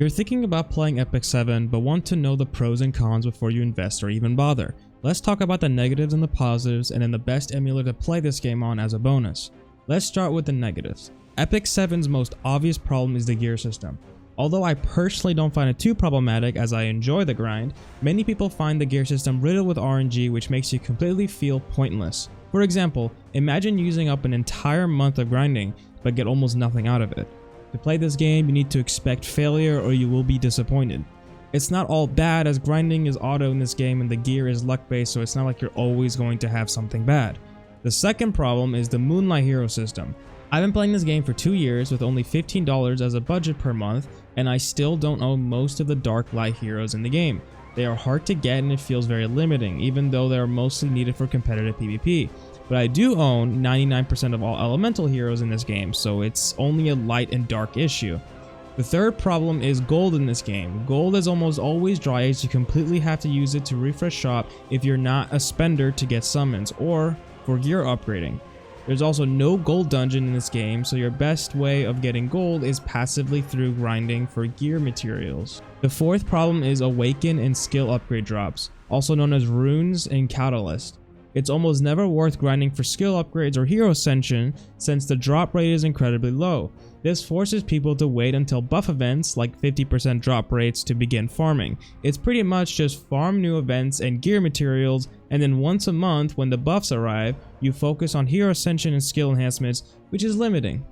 You're thinking about playing Epic 7 but want to know the pros and cons before you invest or even bother. Let's talk about the negatives and the positives and then the best emulator to play this game on as a bonus. Let's start with the negatives. Epic 7's most obvious problem is the gear system. Although I personally don't find it too problematic as I enjoy the grind, many people find the gear system riddled with RNG, which makes you completely feel pointless. For example, imagine using up an entire month of grinding but get almost nothing out of it. To play this game, you need to expect failure or you will be disappointed. It's not all bad as grinding is auto in this game and the gear is luck based, so it's not like you're always going to have something bad. The second problem is the Moonlight Hero system. I've been playing this game for 2 years with only $15 as a budget per month, and I still don't own most of the Dark Light heroes in the game. They are hard to get and it feels very limiting, even though they are mostly needed for competitive PvP. But I do own 99% of all elemental heroes in this game, so it's only a light and dark issue. The third problem is gold in this game. Gold is almost always dry as you completely have to use it to refresh shop if you're not a spender to get summons or for gear upgrading. There's also no gold dungeon in this game, so your best way of getting gold is passively through grinding for gear materials. The fourth problem is awaken and skill upgrade drops, also known as runes and catalyst. It's almost never worth grinding for skill upgrades or hero ascension since the drop rate is incredibly low. This forces people to wait until buff events like 50% drop rates to begin farming. It's pretty much just farm new events and gear materials, and then once a month when the buffs arrive, you focus on hero ascension and skill enhancements, which is limiting.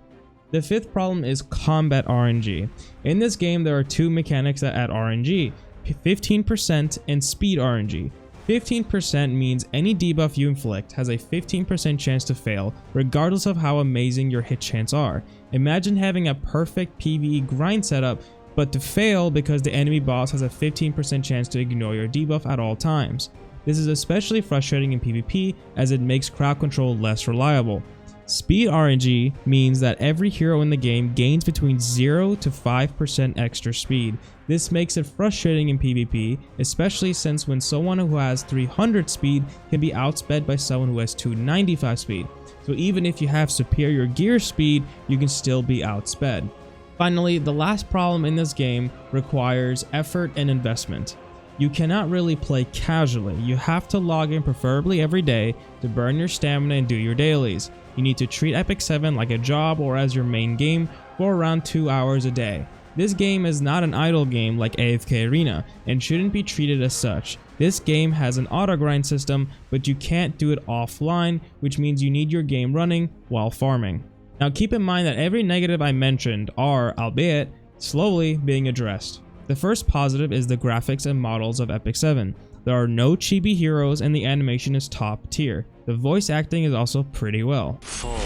The fifth problem is combat RNG. In this game there are two mechanics that add RNG, 15% and speed RNG. 15% means any debuff you inflict has a 15% chance to fail, regardless of how amazing your hit chance are. Imagine having a perfect PvE grind setup, but to fail because the enemy boss has a 15% chance to ignore your debuff at all times. This is especially frustrating in PvP as it makes crowd control less reliable. Speed RNG means that every hero in the game gains between 0 to 5% extra speed. This makes it frustrating in PvP, especially since when someone who has 300 speed can be outsped by someone who has 295 speed. So even if you have superior gear speed, you can still be outsped. Finally, the last problem in this game requires effort and investment. You cannot really play casually. You have to log in preferably every day to burn your stamina and do your dailies. You need to treat Epic 7 like a job or as your main game for around 2 hours a day. This game is not an idle game like AFK Arena and shouldn't be treated as such. This game has an auto grind system, but you can't do it offline, which means you need your game running while farming. Now keep in mind that every negative I mentioned are, albeit slowly, being addressed. The first positive is the graphics and models of Epic 7. There are no chibi heroes and the animation is top tier. The voice acting is also pretty well. Fall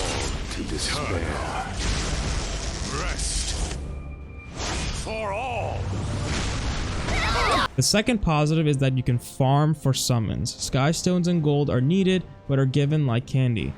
to despair. Rest for all. The second positive is that you can farm for summons. Sky stones and gold are needed but are given like candy.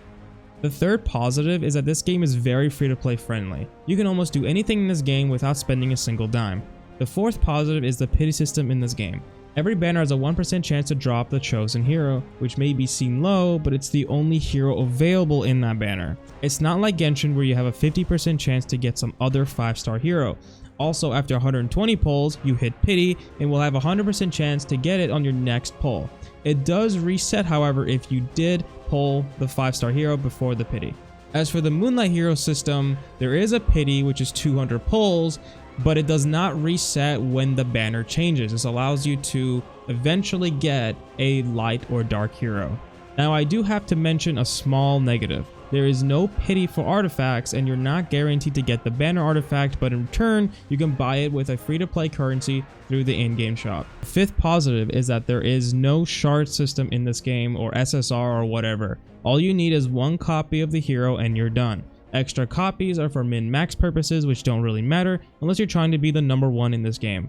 The third positive is that this game is very free to play friendly. You can almost do anything in this game without spending a single dime. The fourth positive is the pity system in this game. Every banner has a 1% chance to drop the chosen hero, which may be seen low, but it's the only hero available in that banner. It's not like Genshin where you have a 50% chance to get some other 5-star hero. Also, after 120 pulls, you hit pity and will have a 100% chance to get it on your next pull. It does reset, however, if you did pull the 5-star hero before the pity. As for the Moonlight Hero system, there is a pity which is 200 pulls, but it does not reset when the banner changes. This allows you to eventually get a light or dark hero. Now I do have to mention a small negative. There is no pity for artifacts and you're not guaranteed to get the banner artifact, but in return you can buy it with a free-to-play currency through the in-game shop. The fifth positive is that there is no shard system in this game or SSR or whatever. All you need is one copy of the hero and you're done. Extra copies are for min-max purposes, which don't really matter unless you're trying to be the number one in this game.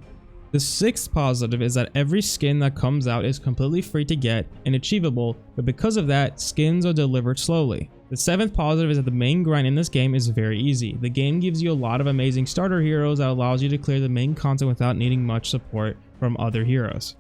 The sixth positive is that every skin that comes out is completely free to get and achievable, but because of that, skins are delivered slowly. The seventh positive is that the main grind in this game is very easy. The game gives you a lot of amazing starter heroes that allows you to clear the main content without needing much support from other heroes.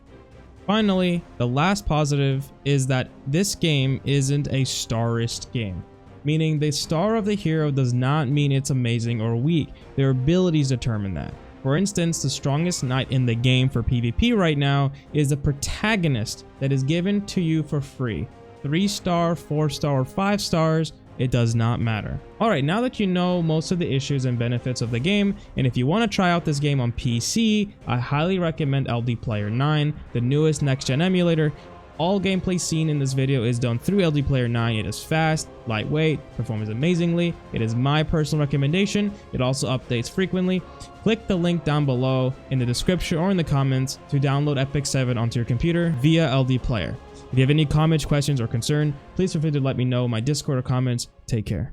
Finally, the last positive is that this game isn't a starist game. Meaning the star of the hero does not mean it's amazing or weak. Their abilities determine that. For instance, the strongest knight in the game for PvP right now is the protagonist that is given to you for free. 3-star, 4-star, or 5 stars, it does not matter. Alright, now that you know most of the issues and benefits of the game, and if you want to try out this game on PC, I highly recommend LD Player 9, the newest next-gen emulator. All gameplay seen in this video is done through LD Player 9. It is fast, lightweight, performs amazingly. It is my personal recommendation. It also updates frequently. Click the link down below in the description or in the comments to download Epic 7 onto your computer via LD Player. If you have any comments, questions, or concern, please feel free to let me know in my Discord or comments. Take care.